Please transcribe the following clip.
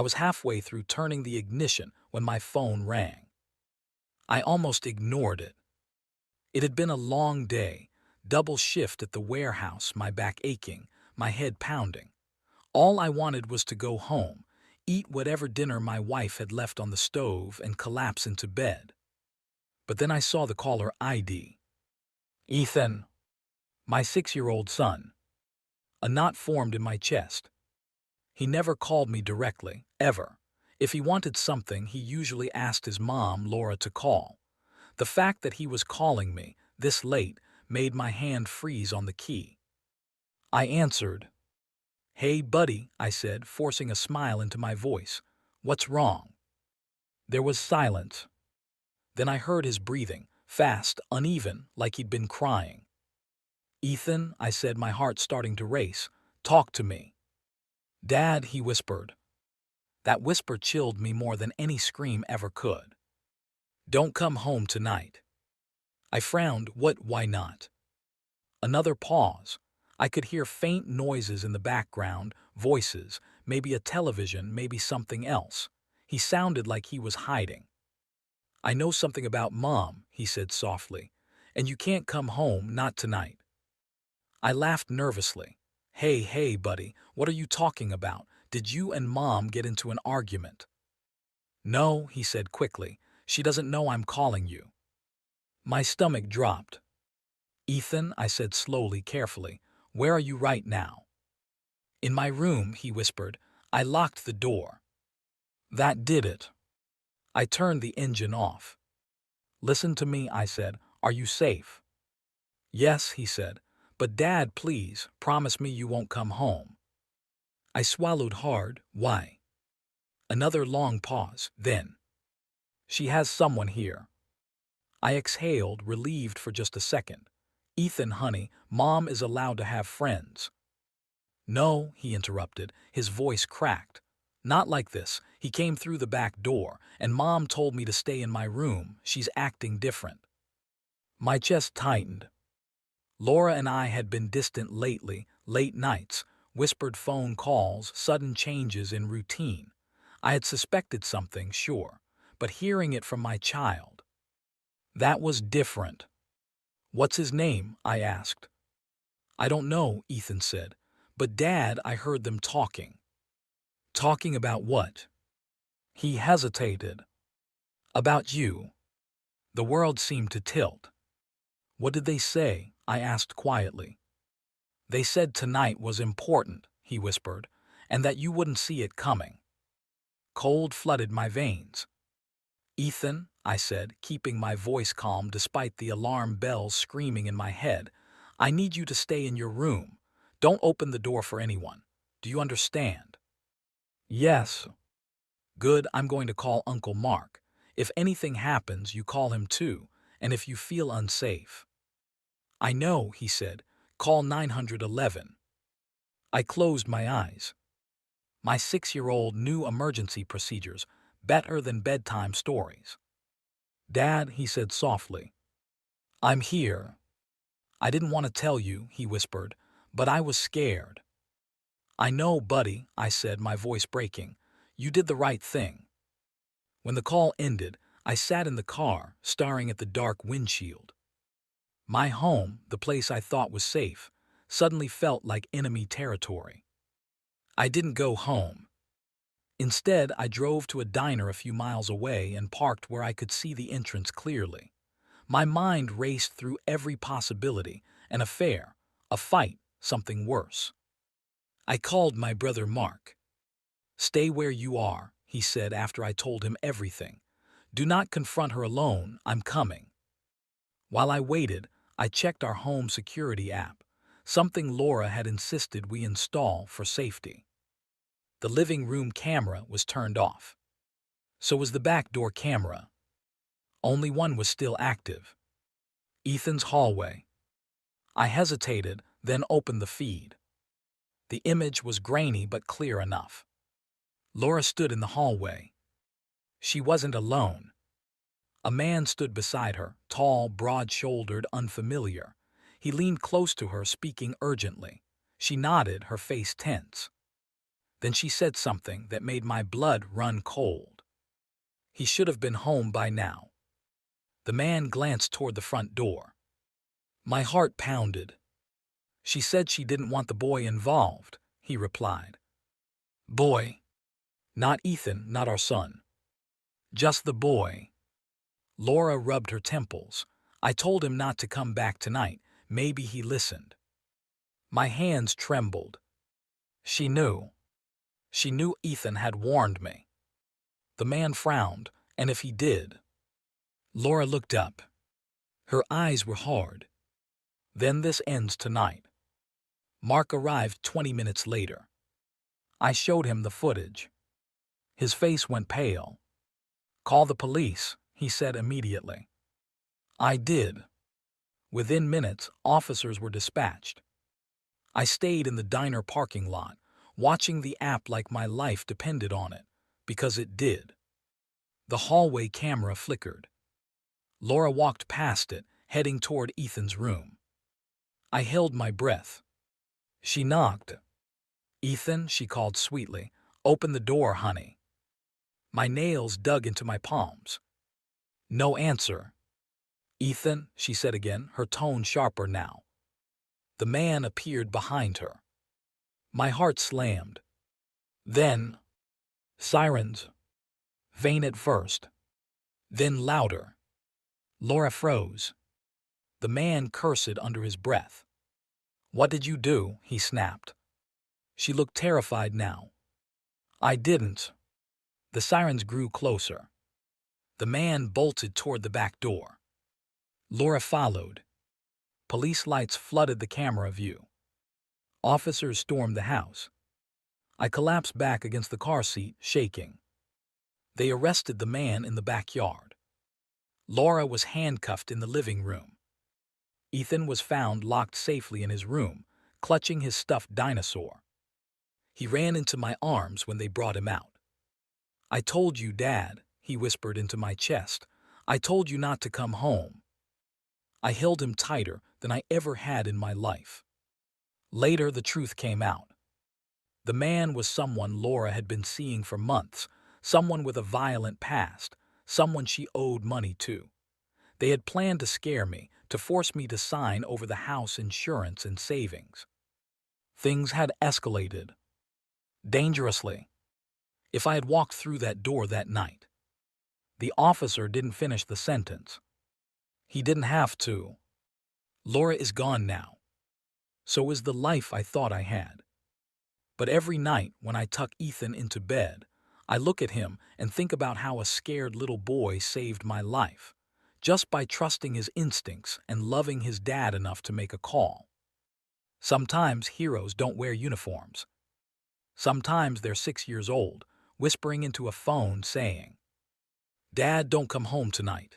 I was halfway through turning the ignition when my phone rang. I almost ignored it. It had been a long day, double shift at the warehouse, my back aching, my head pounding. All I wanted was to go home, eat whatever dinner my wife had left on the stove, and collapse into bed. But then I saw the caller ID. Ethan, my 6-year-old son. A knot formed in my chest. He never called me directly, ever. If he wanted something, he usually asked his mom, Laura, to call. The fact that he was calling me, this late, made my hand freeze on the key. I answered. "Hey, buddy," I said, forcing a smile into my voice. "What's wrong?" There was silence. Then I heard his breathing, fast, uneven, like he'd been crying. "Ethan," I said, my heart starting to race, "talk to me." "Dad," he whispered. That whisper chilled me more than any scream ever could. "Don't come home tonight." I frowned. What? Why not? Another pause. I could hear faint noises in the background, voices, maybe a television, maybe something else. He sounded like he was hiding. "I know something about Mom," he said softly, "and you can't come home, not tonight." I laughed nervously. Hey, buddy, what are you talking about? Did you and Mom get into an argument?" "No," he said quickly. "She doesn't know I'm calling you." My stomach dropped. "Ethan," I said slowly, carefully, "where are you right now?" "In my room," he whispered. "I locked the door." That did it. I turned the engine off. "Listen to me," I said. "Are you safe?" "Yes," he said. "But Dad, please, promise me you won't come home." I swallowed hard. "Why?" Another long pause. Then, "She has someone here." I exhaled, relieved for just a second. "Ethan, honey, Mom is allowed to have friends." "No," he interrupted, his voice cracked. "Not like this. He came through the back door, and Mom told me to stay in my room. She's acting different." My chest tightened. Laura and I had been distant lately, late nights, whispered phone calls, sudden changes in routine. I had suspected something, sure, but hearing it from my child, that was different. "What's his name?" I asked. "I don't know," Ethan said, "but Dad, I heard them talking." "Talking about what?" He hesitated. "About you." The world seemed to tilt. "What did they say?" I asked quietly. "They said tonight was important," he whispered, "and that you wouldn't see it coming." Cold flooded my veins. "Ethan," I said, keeping my voice calm despite the alarm bells screaming in my head, "I need you to stay in your room. Don't open the door for anyone. Do you understand?" "Yes." "Good, I'm going to call Uncle Mark. If anything happens, you call him too, and if you feel unsafe." "I know," he said. "Call 911." I closed my eyes. My 6-year-old knew emergency procedures better than bedtime stories. "Dad," he said softly, "I'm here." "I didn't want to tell you," he whispered, "but I was scared." "I know, buddy," I said, my voice breaking. "You did the right thing." When the call ended, I sat in the car, staring at the dark windshield. My home, the place I thought was safe, suddenly felt like enemy territory. I didn't go home. Instead, I drove to a diner a few miles away and parked where I could see the entrance clearly. My mind raced through every possibility: an affair, a fight, something worse. I called my brother Mark. "Stay where you are," he said after I told him everything. "Do not confront her alone. I'm coming." While I waited, I checked our home security app, something Laura had insisted we install for safety. The living room camera was turned off. So was the back door camera. Only one was still active. Ethan's hallway. I hesitated, then opened the feed. The image was grainy but clear enough. Laura stood in the hallway. She wasn't alone. A man stood beside her, tall, broad-shouldered, unfamiliar. He leaned close to her, speaking urgently. She nodded, her face tense. Then she said something that made my blood run cold. He should have been home by now. The man glanced toward the front door. My heart pounded. She said she didn't want the boy involved, he replied. Boy? Not Ethan, not our son. Just the boy. Laura rubbed her temples. I told him not to come back tonight. Maybe he listened. My hands trembled. She knew. She knew Ethan had warned me. The man frowned, and if he did... Laura looked up. Her eyes were hard. Then this ends tonight. Mark arrived 20 minutes later. I showed him the footage. His face went pale. Call the police, he said immediately. I did. Within minutes, officers were dispatched. I stayed in the diner parking lot, watching the app like my life depended on it, because it did. The hallway camera flickered. Laura walked past it, heading toward Ethan's room. I held my breath. She knocked. Ethan, she called sweetly, open the door, honey. My nails dug into my palms. No answer. Ethan, she said again, her tone sharper now. The man appeared behind her. My heart slammed. Then, sirens. Faint at first. Then louder. Laura froze. The man cursed under his breath. What did you do? He snapped. She looked terrified now. I didn't. The sirens grew closer. The man bolted toward the back door. Laura followed. Police lights flooded the camera view. Officers stormed the house. I collapsed back against the car seat, shaking. They arrested the man in the backyard. Laura was handcuffed in the living room. Ethan was found locked safely in his room, clutching his stuffed dinosaur. He ran into my arms when they brought him out. I told you, Dad, he whispered into my chest. I told you not to come home. I held him tighter than I ever had in my life. Later, the truth came out. The man was someone Laura had been seeing for months, someone with a violent past, someone she owed money to. They had planned to scare me, to force me to sign over the house insurance and savings. Things had escalated. Dangerously. If I had walked through that door that night. The officer didn't finish the sentence. He didn't have to. Laura is gone now. So is the life I thought I had. But every night when I tuck Ethan into bed, I look at him and think about how a scared little boy saved my life, just by trusting his instincts and loving his dad enough to make a call. Sometimes heroes don't wear uniforms. Sometimes they're 6 years old, whispering into a phone saying, Dad, don't come home tonight.